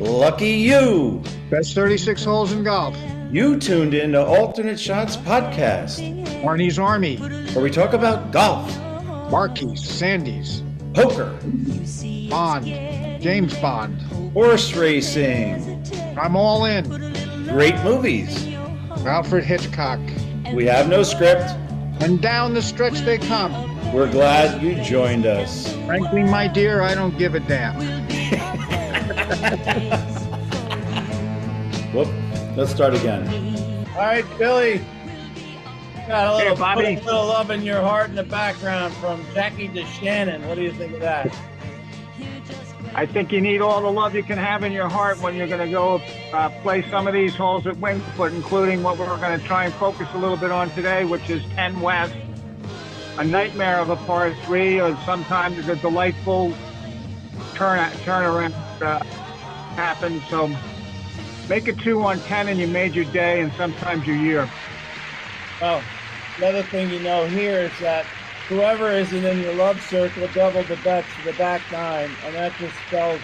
Lucky you! Best 36 holes in golf. You tuned in to Alternate Shots Podcast, Arnie's Army, where we talk about golf, Marquis, Sandy's, poker, Bond, James Bond. horse racing, I'm all in. great movies. Alfred Hitchcock. We have no script. And down the stretch they come. We're glad you joined us. Frankly, my dear, I don't give a damn. Whoop. Let's start again. All right, Billy. Got a little, Bobby. Put a little love in your heart in the background from Jackie DeShannon. What do you think of that? I think you need all the love you can have in your heart when you're going to go play some of these holes at Wingfoot, including what we're going to try and focus a little bit on today, which is 10 West. A nightmare of a par 3, or sometimes a delightful turnaround happens. So make it 2 on 10 and you made your day and sometimes your year. Well, another thing you know here is that whoever isn't in your love circle double the bets to the back nine, and that just spells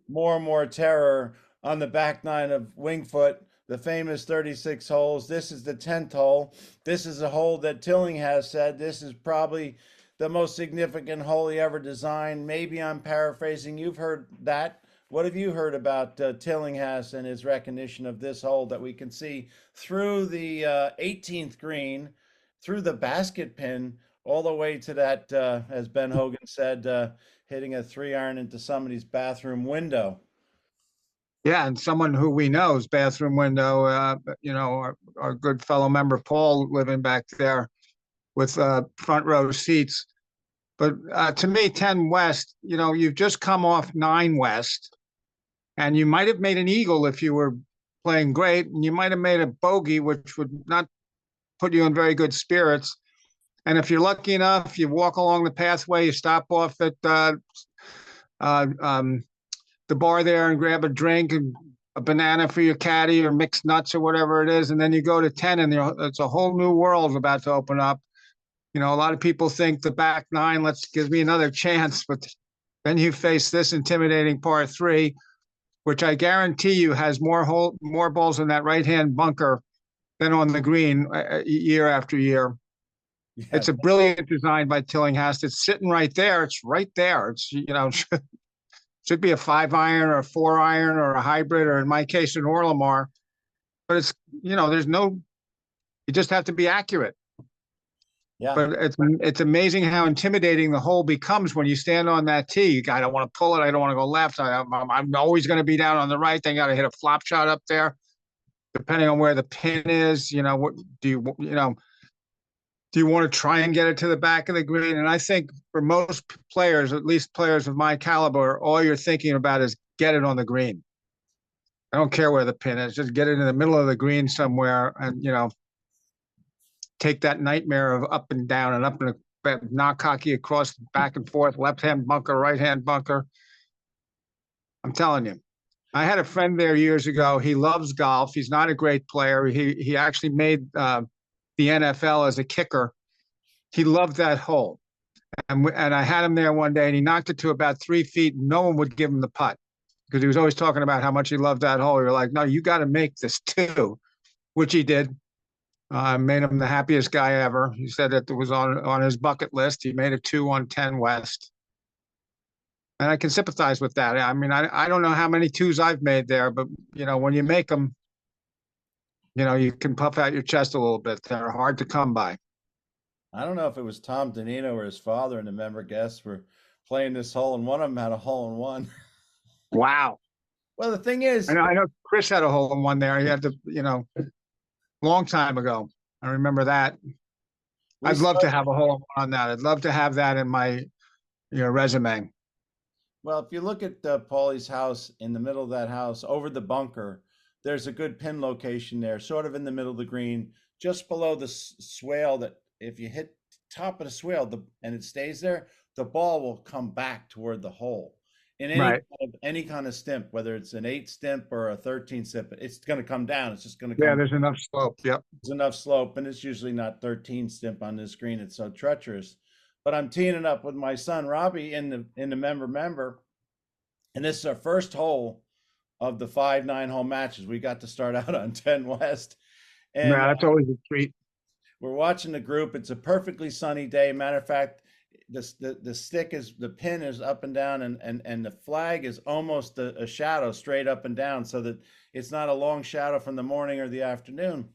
more and more terror on the back nine of Wingfoot, the famous 36 holes. This is the 10th hole. This is a hole that Tillinghast said this is probably the most significant hole he ever designed. Maybe I'm paraphrasing. You've heard that. What have you heard about Tillinghast and his recognition of this hole that we can see through the 18th green, through the basket pin, all the way to that, as Ben Hogan said, hitting a 3-iron into somebody's bathroom window? Yeah, and someone who we know's bathroom window, our good fellow member Paul living back there with front row seats. But to me, 10 West, you've just come off 9 West, and you might have made an eagle if you were playing great, and you might have made a bogey, which would not put you in very good spirits. And if you're lucky enough, you walk along the pathway, you stop off at the bar there and grab a drink and a banana for your caddy or mixed nuts or whatever it is, and then you go to 10 and it's a whole new world about to open up. A lot of people think the back nine gives me another chance, but then you face this intimidating par 3, which I guarantee you has more balls in that right-hand bunker than on the green year after year. Yeah. It's a brilliant design by Tillinghast. It's sitting right there. It's right there. It's, should be a 5-iron or a 4-iron or a hybrid, or in my case, an Orlamar. But it's, you just have to be accurate. Yeah. But it's amazing how intimidating the hole becomes when you stand on that tee. I don't want to pull it. I don't want to go left. I'm always going to be down on the right. They got to hit a flop shot up there, depending on where the pin is. What do you want to try and get it to the back of the green? And I think for most players, at least players of my caliber, all you're thinking about is get it on the green. I don't care where the pin is. Just get it in the middle of the green somewhere and, take that nightmare of up and down and up and knock hockey across back and forth, left-hand bunker, right-hand bunker. I'm telling you. I had a friend there years ago. He loves golf. He's not a great player. He actually made the NFL as a kicker. He loved that hole. And I had him there one day, and he knocked it to about 3 feet. No one would give him the putt because he was always talking about how much he loved that hole. You're like, no, you got to make this 2, which he did. Made him the happiest guy ever. He said that it was on his bucket list. He made a 2 on 10 West. And I can sympathize with that. I mean, I don't know how many 2s I've made there, but, when you make them, you can puff out your chest a little bit. They're hard to come by. I don't know if it was Tom Danino or his father and the member guests were playing this hole, and one of them had a hole in one. Wow. Well, the thing is, I know Chris had a hole in one there. He had to, long time ago. I remember that. I'd love to have a hole in one on that. I'd love to have that in my resume. well, if you look at Paulie's house, in the middle of that house, over the bunker, there's a good pin location there, sort of in the middle of the green, just below the swale. That if you hit top of the swale and it stays there, the ball will come back toward the hole. In any kind of stimp, whether it's an 8 stimp or a 13 stimp, it's going to come down. It's just going to come. Yeah, there's enough slope. Yep. There's enough slope, and it's usually not 13 stimp on this green. It's so treacherous. But I'm teeing it up with my son Robbie in the member, and this is our first hole of the 5 9 hole matches. We got to start out on 10 West, and Yeah, that's always a treat. we're watching the group. It's a perfectly sunny day. Matter of fact, the stick is, the pin is up and down, and the flag is almost a shadow straight up and down, so that it's not a long shadow from the morning or the afternoon.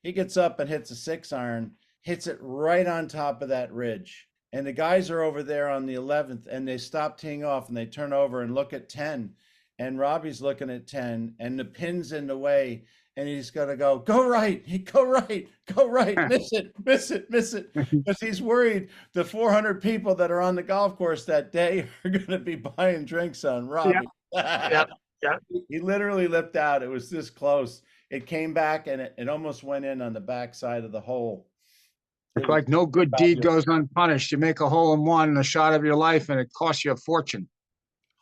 He gets up and hits a 6 iron, hits it right on top of that ridge. And the guys are over there on the 11th, and they stop teeing off and they turn over and look at 10. And Robbie's looking at 10, and the pin's in the way. And he's going to go right, go right, go right, miss it, miss it, miss it. Because he's worried the 400 people that are on the golf course that day are going to be buying drinks on Robbie. Yeah, yeah. He literally lipped out. It was this close. It came back, and it almost went in on the back side of the hole. It's like no good deed goes unpunished. You make a hole in one, a shot of your life, and it costs you a fortune.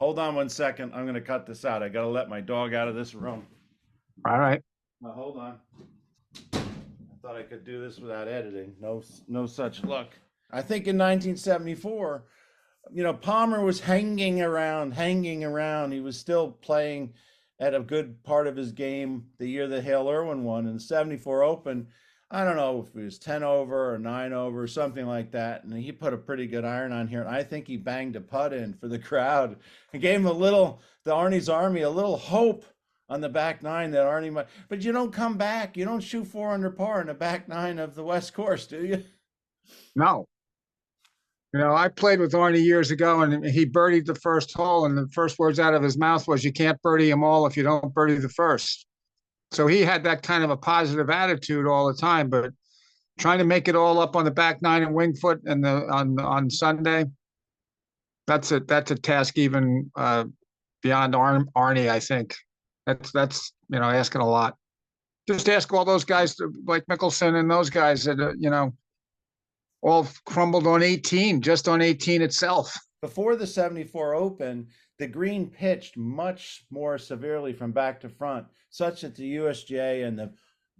Hold on 1 second. I'm going to cut this out. I got to let my dog out of this room. All right. Now, hold on. I thought I could do this without editing. No such luck. I think in 1974, Palmer was hanging around. He was still playing at a good part of his game the year that Hale Irwin won in the 74 Open. I don't know if it was 10 over or 9 over or something like that. And he put a pretty good iron on here. And I think he banged a putt in for the crowd and gave him the Arnie's Army, a little hope on the back nine that Arnie might. But you don't come back. You don't shoot 4 under par in the back nine of the West Course, do you? No. I played with Arnie years ago, and he birdied the first hole, and the first words out of his mouth was, "You can't birdie them all if you don't birdie the first." So he had that kind of a positive attitude all the time, but trying to make it all up on the back nine and Wingfoot and on Sunday, that's a task even beyond Arnie, I think. That's asking a lot. Just ask all those guys like Mickelson and those guys that all crumbled on 18, just on 18 itself. Before the 74 Open, the green pitched much more severely from back to front, such that the USGA and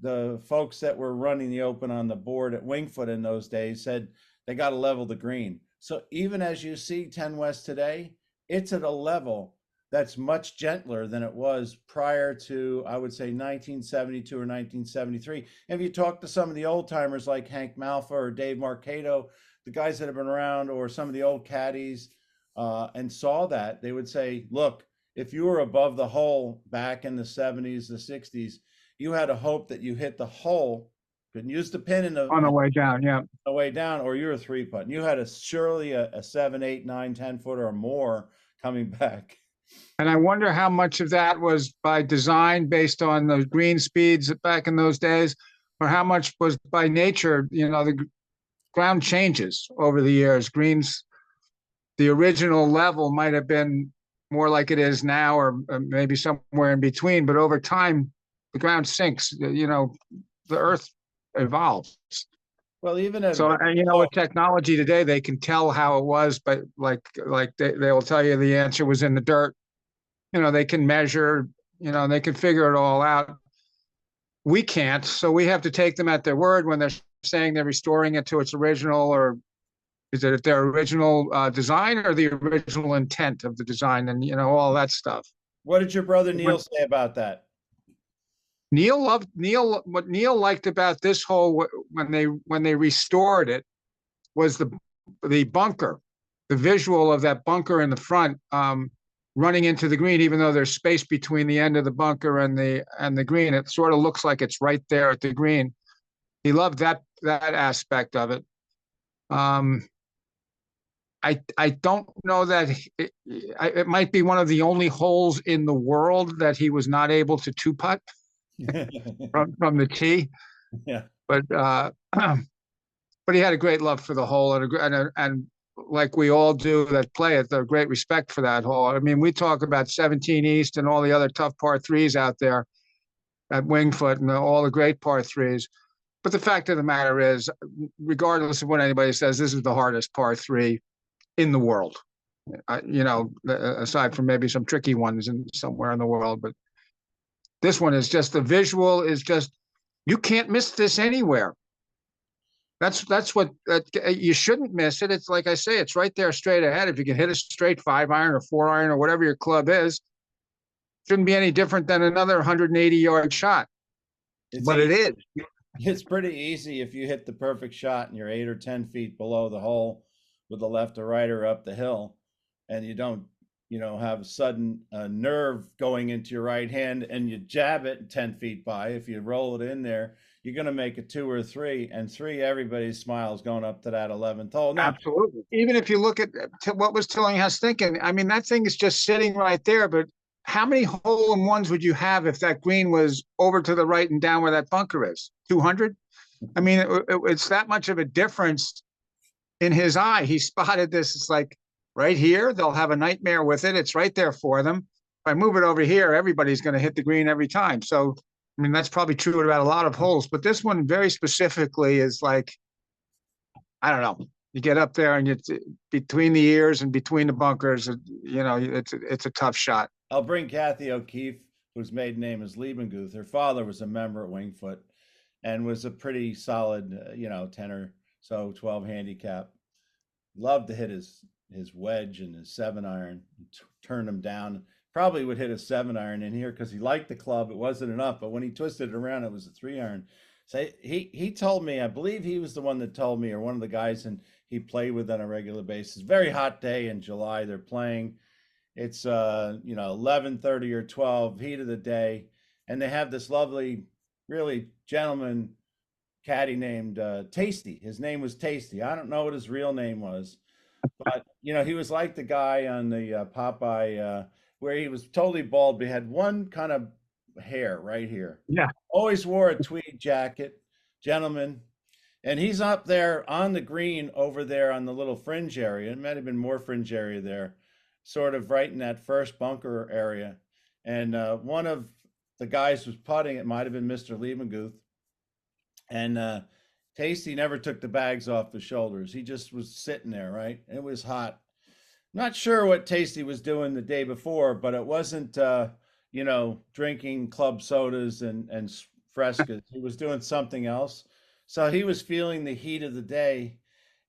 the folks that were running the Open on the board at Wingfoot in those days said they got to level the green. So even as you see 10 West today, it's at a level that's much gentler than it was prior to, I would say, 1972 or 1973. And if you talk to some of the old timers like Hank Malfa or Dave Marcato, the guys that have been around, or some of the old caddies, and saw that, they would say, look, if you were above the hole back in the 70s, the 60s, you had a hope that you hit the hole, couldn't use the pin on the way down, yeah. The way down, or you're a 3-putt. You had surely a 7, 8, 9, 10 footer or more coming back. And I wonder how much of that was by design based on the green speeds back in those days, or how much was by nature. The ground changes over the years. Greens, the original level might have been more like it is now, or maybe somewhere in between, but over time, the ground sinks. The earth evolves. Well, even with technology today, they can tell how it was, but like they will tell you the answer was in the dirt. They can measure, they can figure it all out. We can't, so we have to take them at their word when they're saying they're restoring it to its original, or is it their original design or the original intent of the design, and all that stuff. What did your brother Neil say about that? What Neil liked about this hole when they restored it was the bunker, the visual of that bunker in the front, running into the green, even though there's space between the end of the bunker and the green. It sort of looks like it's right there at the green. He loved that aspect of it. I don't know that it might be one of the only holes in the world that he was not able to 2-putt from the tee. Yeah, but he had a great love for the hole, and like we all do that play it, a great respect for that hole. I mean, we talk about 17 East and all the other tough par threes out there at Wingfoot and all the great par threes. But the fact of the matter is, regardless of what anybody says, this is the hardest par three in the world. Aside from maybe some tricky ones somewhere in the world, but this one is just, the visual is just, you can't miss this anywhere. That's what you shouldn't miss it. It's like I say, it's right there straight ahead. If you can hit a straight 5-iron or 4-iron or whatever your club is, Shouldn't be any different than another 180-yard shot, It's but it easy. is. It's pretty easy if you hit the perfect shot and you're 8 or 10 feet below the hole with the left or right or up the hill, and you don't, have a sudden nerve going into your right hand and you jab it 10 feet by. If you roll it in there, you're going to make a 2 or 3, and 3, everybody's smiles going up to that 11th hole. Now, Absolutely. Even if you look at what was Tillinghast thinking, I mean, that thing is just sitting right there. But how many hole in ones would you have if that green was over to the right and down where that bunker is? 200? I mean, it's that much of a difference in his eye. He spotted this. It's like right here, they'll have a nightmare with it. It's right there for them. If I move it over here, everybody's going to hit the green every time. So, I mean, that's probably true about a lot of holes. But this one very specifically is like, I don't know. You get up there and it's between the ears and between the bunkers. It's a tough shot. I'll bring Kathy O'Keefe, whose maiden name is Liebenguth. Her father was a member at Wingfoot and was a pretty solid, 10 or so, 12 handicap. Loved to hit his wedge and his 7-iron, turn him down. Probably would hit a 7-iron in here because he liked the club. It wasn't enough, but when he twisted it around, it was a 3-iron. So he told me, I believe he was the one that told me, or one of the guys, and he played with on a regular basis. Very hot day in July. They're playing. It's 11:30 or 12, heat of the day, and they have this lovely, really gentleman caddy named Tasty. His name was Tasty. I don't know what his real name was, but he was like the guy on the Popeye where he was totally bald, but he had one kind of hair right here. Yeah. Always wore a tweed jacket, gentleman. And he's up there on the green over there on the little fringe area. It might have been more fringe area there, sort of right in that first bunker area. And one of the guys was putting. It might have been Mr. Liebenguth. And Tasty never took the bags off the shoulders. He just was sitting there, right? It was hot. Not sure what Tasty was doing the day before, but it wasn't, drinking club sodas and frescas. He was doing something else. So he was feeling the heat of the day.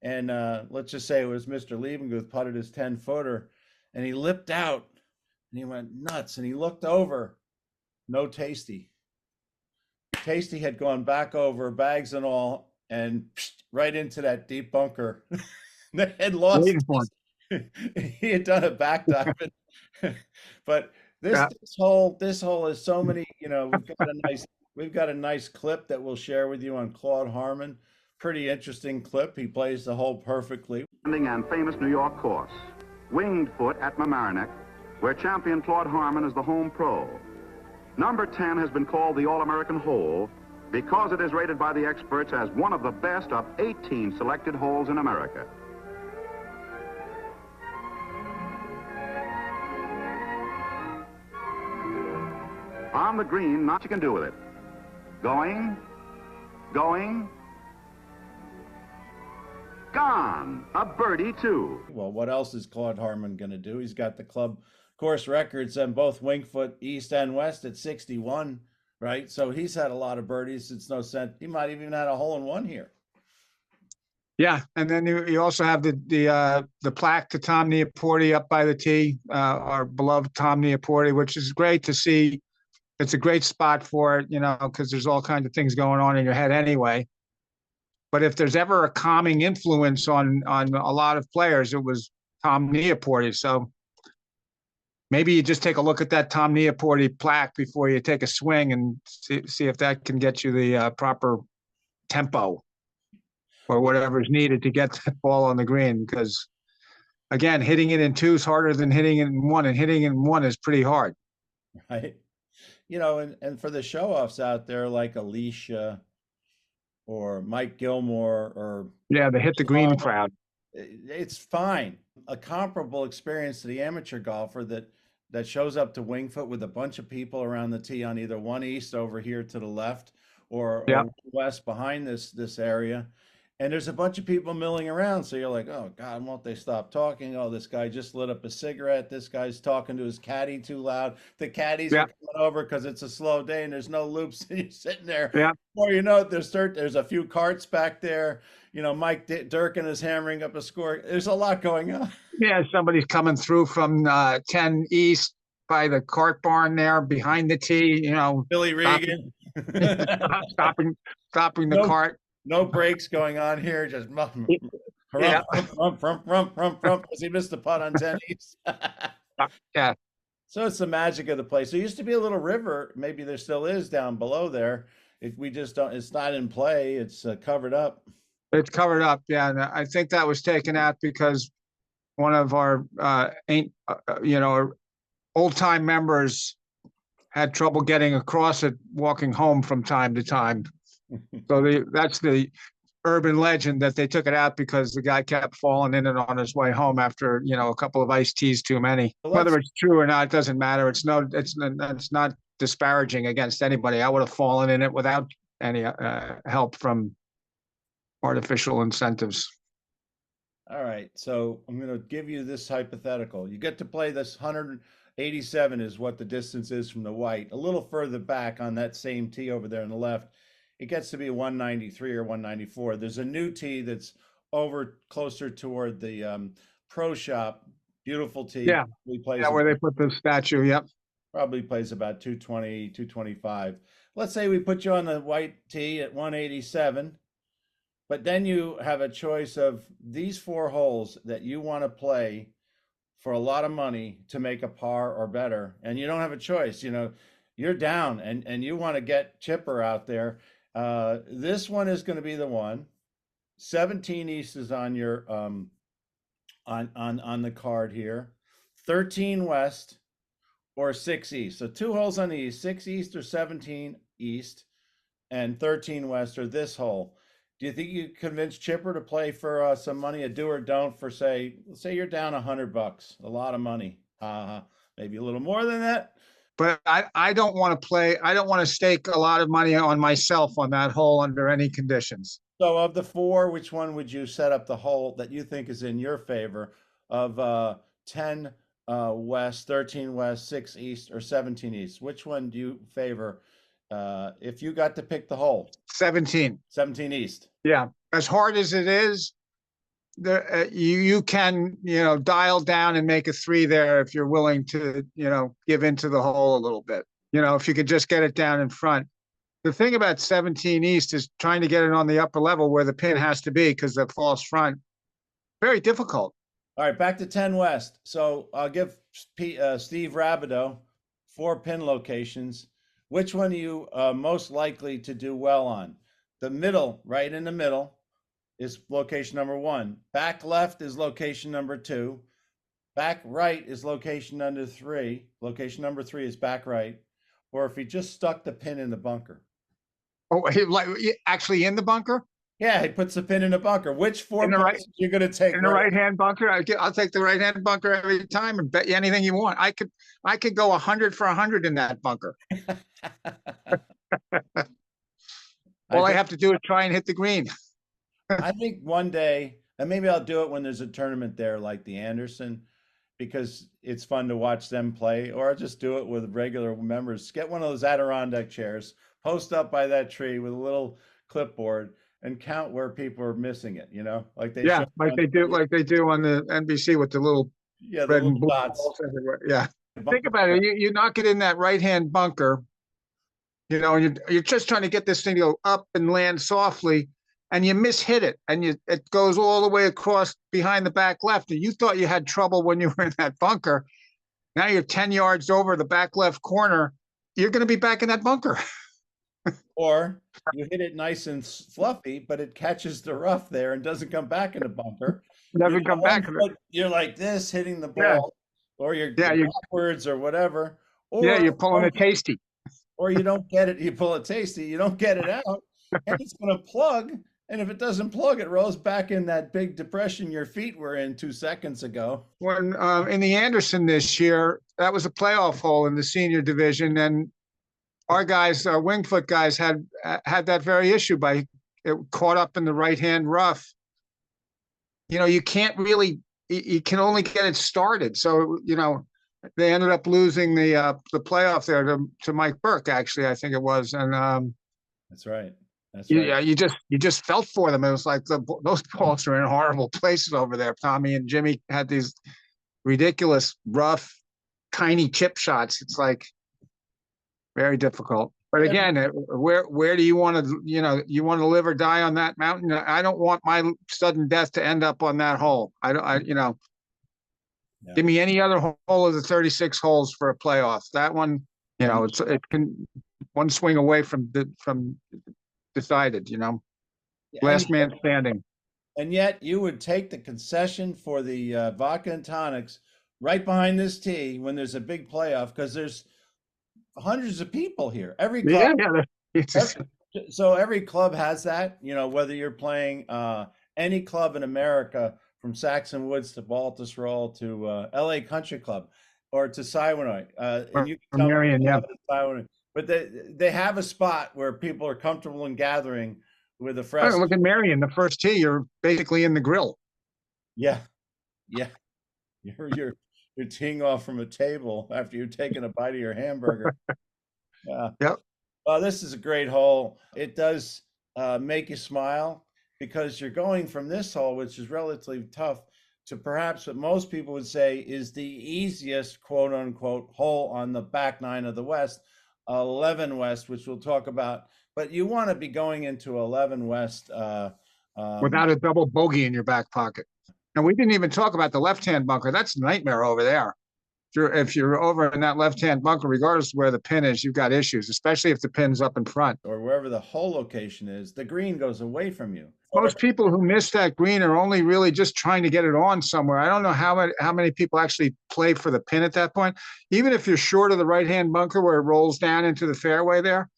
And let's just say it was Mr. Liebenguth putted his 10-footer, and he lipped out and he went nuts. And he looked over, no Tasty. Tasty had gone back over, bags and all, and right into that deep bunker. They had lost. He had done a back dive, but this Yeah. this hole is so many. We've got a nice clip that we'll share with you on Claude Harmon. Pretty interesting clip. He plays the hole perfectly. And famous New York course, Winged Foot at Mamaroneck, where champion Claude Harmon is the home pro. Number 10 has been called the All-American hole because it is rated by the experts as one of the best of 18 selected holes in America. On the green, not you can do with it. Going, gone. A birdie, too. Well, what else is Claude Harmon going to do? He's got the club course records on both Wingfoot East and West at 61, right? So he's had a lot of birdies. It's no sense. He might have even had a hole-in-one here. Yeah, and then you also have the plaque to Tom Neaporti up by the tee, our beloved Tom Neaporti, which is great to see. It's a great spot for it, because there's all kinds of things going on in your head anyway. But if there's ever a calming influence on a lot of players, it was Tom Neaporti. So maybe you just take a look at that Tom Neaporti plaque before you take a swing and see if that can get you the proper tempo or whatever is needed to get that ball on the green. Because, again, hitting it in two is harder than hitting it in one, and hitting it in one is pretty hard. Right. And for the show-offs out there like Alicia or Mike Gilmore or yeah, the hit the green crowd. It's fine. A comparable experience to the amateur golfer that shows up to Wingfoot with a bunch of people around the tee on either one east over here to the left or west behind this area. And there's a bunch of people milling around. So you're like, oh, God, won't they stop talking? Oh, this guy just lit up a cigarette. This guy's talking to his caddy too loud. The caddies are coming over because it's a slow day and there's no loops. And you're sitting there. Yeah. Or, there's a few carts back there. Mike Durkin is hammering up a score. There's a lot going on. Yeah, somebody's coming through from 10 East by the cart barn there behind the tee, Billy stopping, Regan. stopping the No, cart. no breaks going on here. Just Yeah. rump. As he missed the putt on tennies. Yeah. So it's the magic of the place. There used to be a little river. Maybe there still is down below there. If we just don't, it's not in play. It's covered up. It's covered up. Yeah. And I think that was taken out because one of our, old time members had trouble getting across it walking home from time to time. So that's the urban legend that they took it out because the guy kept falling in it on his way home after, a couple of iced teas too many. Whether it's true or not, it doesn't matter. It's not disparaging against anybody. I would have fallen in it without any help from artificial incentives. All right. So I'm going to give you this hypothetical. You get to play this 187 is what the distance is from the white. A little further back on that same tee over there on the left, it gets to be 193 or 194. There's a new tee that's over closer toward the pro shop. Beautiful tee. Yeah. Where they put the statue. Yep. Probably plays about 220, 225. Let's say we put you on the white tee at 187, but then you have a choice of these 4 holes that you want to play for a lot of money to make a par or better, and you don't have a choice. You're down and you want to get chipper out there. This one is going to be the one. 17 East is on your on the card here. 13 West or 6 East. So 2 holes on the East, 6 East or 17 East, and 13 West or this hole. Do you think you convince Chipper to play for some money, a do or don't for say you're down $100, a lot of money, maybe a little more than that? But I don't want to play. I don't want to stake a lot of money on myself on that hole under any conditions. So of the 4, which one would you set up the hole that you think is in your favor of 10 West, 13 West, 6 East, or 17 East? Which one do you favor if you got to pick the hole? 17. 17 East. Yeah. As hard as it is, you can, dial down and make a 3 there if you're willing to, give into the hole a little bit. If you could just get it down in front. The thing about 17 East is trying to get it on the upper level where the pin has to be because the false front. Very difficult. All right, back to 10 West. So I'll give Steve Rabideau 4 pin locations. Which one are you most likely to do well on? The middle, right in the middle, is location number 1. Back left is location number 2. Back right is location number 3. Location number 3 is back right. Or if he just stuck the pin in the bunker. Oh, actually in the bunker? Yeah, he puts the pin in the bunker. Which 4 places you're going to take? In the right-hand bunker? I'll take the right-hand bunker every time and bet you anything you want. I could go 100 for 100 in that bunker. All I have to do is try and hit the green. I think one day, and maybe I'll do it when there's a tournament there like the Anderson, because it's fun to watch them play, or I'll just do it with regular members. Get one of those Adirondack chairs, post up by that tree with a little clipboard, and count where people are missing it, like they like they do on the NBC with the little red and blue dots everywhere. Yeah. Think about it. You knock it in that right-hand bunker, and you're just trying to get this thing to go up and land softly, and you mishit it, and it goes all the way across behind the back left, and you thought you had trouble when you were in that bunker. Now you're 10 yards over the back left corner. You're going to be back in that bunker. Or you hit it nice and fluffy, but it catches the rough there and doesn't come back in the bunker. Doesn't come back. You're like this, hitting the ball, or you're backwards or whatever. Or, you're pulling a tasty. Or you don't get it. You pull a tasty. You don't get it out, and it's going to plug. And if it doesn't plug, it rolls back in that big depression your feet were in 2 seconds ago. When in the Anderson this year, that was a playoff hole in the senior division, and our guys, our Wingfoot guys, had that very issue by it caught up in the right-hand rough. You can't really, you can only get it started. So, they ended up losing the playoff there to Mike Burke, actually, I think it was. And that's right. That's right. Yeah, you just felt for them. It was like those balls are in horrible places over there. Tommy and Jimmy had these ridiculous rough tiny chip shots. It's like very difficult. But Yeah. again, where do you want to, you want to live or die on that mountain? I don't want my sudden death to end up on that hole. I don't, Yeah. give me any other hole of the 36 holes for a playoff. That one, it can one swing away from decided, last man standing. And yet you would take the concession for the vodka and tonics right behind this tee when there's a big playoff, because there's hundreds of people here. Every club, so every club has that. Whether you're playing any club in America, from Saxon Woods to Baltusrol to L.A. Country Club, or to Siwanoy, and you can tell Marion, me Siwanoy, but they have a spot where people are comfortable in gathering with a fresh. Look at Marion, the first tee, you're basically in the grill. Yeah, yeah, you're teeing off from a table after you've taken a bite of your hamburger. Yeah. Yep. Well, this is a great hole. It does make you smile, because you're going from this hole, which is relatively tough, to perhaps what most people would say is the easiest, quote unquote, hole on the back nine of the West, 11 West, which we'll talk about. But you want to be going into 11 West without a double bogey in your back pocket. And we didn't even talk about the left-hand bunker. That's a nightmare over there. If you're over in that left-hand bunker, regardless of where the pin is, you've got issues, especially if the pin's up in front. Or wherever the hole location is, the green goes away from you. Most people who miss that green are only really just trying to get it on somewhere. I don't know how many people actually play for the pin at that point. Even if you're short of the right-hand bunker where it rolls down into the fairway there,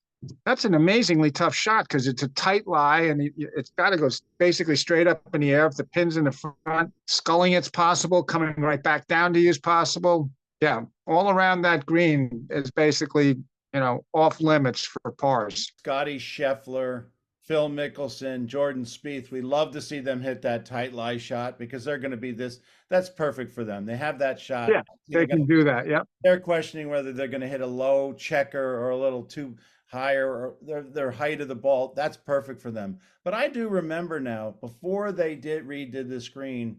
that's an amazingly tough shot, because it's a tight lie and it's got to go basically straight up in the air. If the pin's in the front, sculling it's possible, coming right back down to you is possible. Yeah, all around that green is basically, off limits for pars. Scotty Scheffler, Phil Mickelson, Jordan Spieth, we love to see them hit that tight lie shot, because they're going to be that's perfect for them. They have that shot. Yeah, they can do that. Yeah. They're questioning whether they're going to hit a low checker or a little too higher, or their height of the ball. That's perfect for them. But I do remember now, before they redid the screen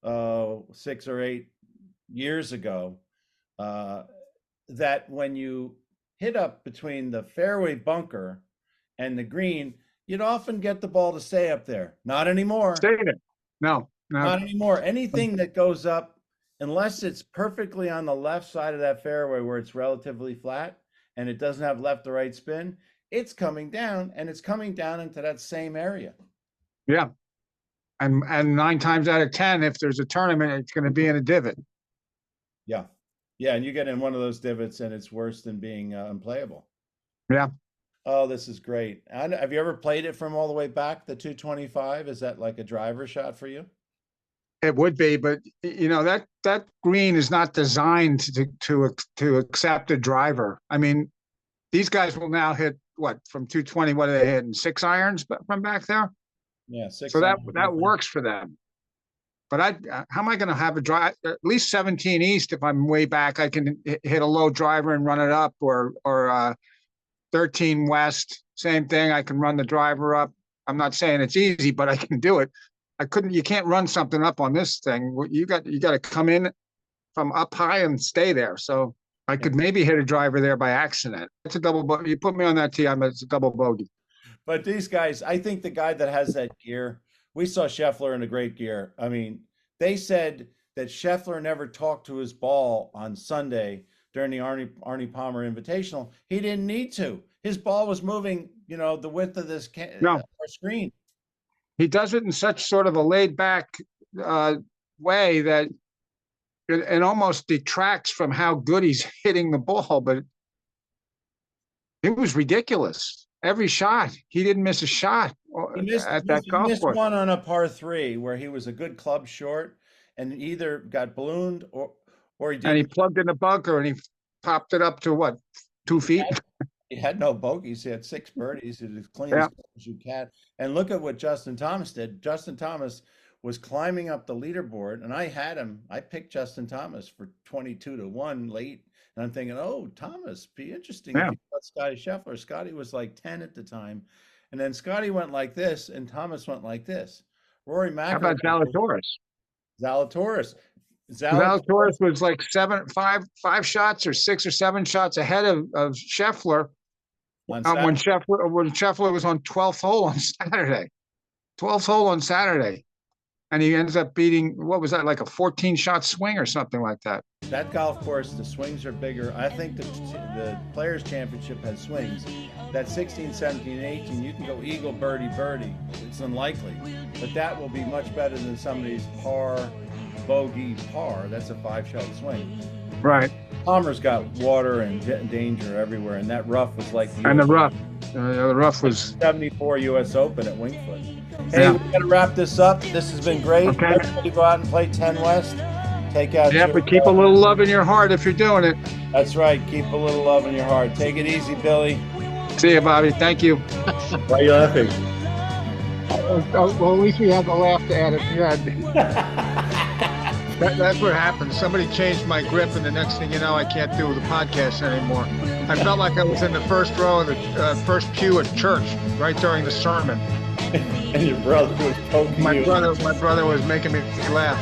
6 or 8 years ago, that when you hit up between the fairway bunker and the green, you'd often get the ball to stay up there. Not anymore. Stay there. No. Not anymore. Anything that goes up, unless it's perfectly on the left side of that fairway where it's relatively flat and it doesn't have left or right spin, it's coming down, and it's coming down into that same area. Yeah. And 9 times out of 10, if there's a tournament, it's going to be in a divot. Yeah. Yeah, and you get in one of those divots and it's worse than being unplayable. Yeah. Oh, this is great. And have you ever played it from all the way back, the 225? Is that like a driver shot for you? It would be, but that green is not designed to accept a driver. I mean, these guys will now hit what, from 220? What are they hitting? 6 irons from back there? Yeah, 6. So that works for them. But how am I going to have a drive? At least 17 East, if I'm way back, I can hit a low driver and run it up, or 13 West, same thing. I can run the driver up. I'm not saying it's easy, but I can do it. You can't run something up on this thing. You got to come in from up high and stay there. So I could maybe hit a driver there by accident. It's a double bogey. You put me on that tee, it's a double bogey. But these guys, I think the guy that has that gear, we saw Scheffler in a great gear. I mean, they said that Scheffler never talked to his ball on Sunday during the Arnie Palmer Invitational. He didn't need to. His ball was moving, the width of this screen. He does it in such sort of a laid back way that it almost detracts from how good he's hitting the ball, but it was ridiculous. Every shot, he didn't miss a shot at that golf course. He missed one on a par 3 where he was a good club short and either got ballooned or he did. And he plugged in the bunker and he popped it up to what, 2 feet? He had no bogeys. He had 6 birdies. He was as clean as you can. And look at what Justin Thomas did. Justin Thomas was climbing up the leaderboard, and I had him. I picked Justin Thomas for 22-1 late. And I'm thinking, oh, Thomas, be interesting if you got Scotty Scheffler. Scotty was like 10 at the time. And then Scotty went like this, and Thomas went like this. Rory McIlroy. How about Zalatoris? Zalatoris. Zalatoris was like five shots or 6 or 7 shots ahead of Scheffler when Scheffler was on 12th hole on Saturday. 12th hole on Saturday. And he ends up beating, what was that, like a 14-shot swing or something like that. That golf course, the swings are bigger. I think the Players' Championship has swings. That 16, 17, and 18, you can go eagle, birdie, birdie. It's unlikely. But that will be much better than some of these par, bogey, par. That's a 5-shot swing. Right. Palmer's got water and danger everywhere, and that rough was like the rough was 74 U.S. Open at Winged Foot. Hey, we got to wrap this up. This has been great. Okay. Everybody go out and play 10 West. Take out. Yeah, but keep a little love in your heart if you're doing it. That's right. Keep a little love in your heart. Take it easy, Billy. See you, Bobby. Thank you. Why are you laughing? Well, at least we have the laugh to add it. That's what happened. Somebody changed my grip, and the next thing you know, I can't do the podcast anymore. I felt like I was in the first row of the first pew at church, right during the sermon. And your brother was poking my you. brother was making me laugh.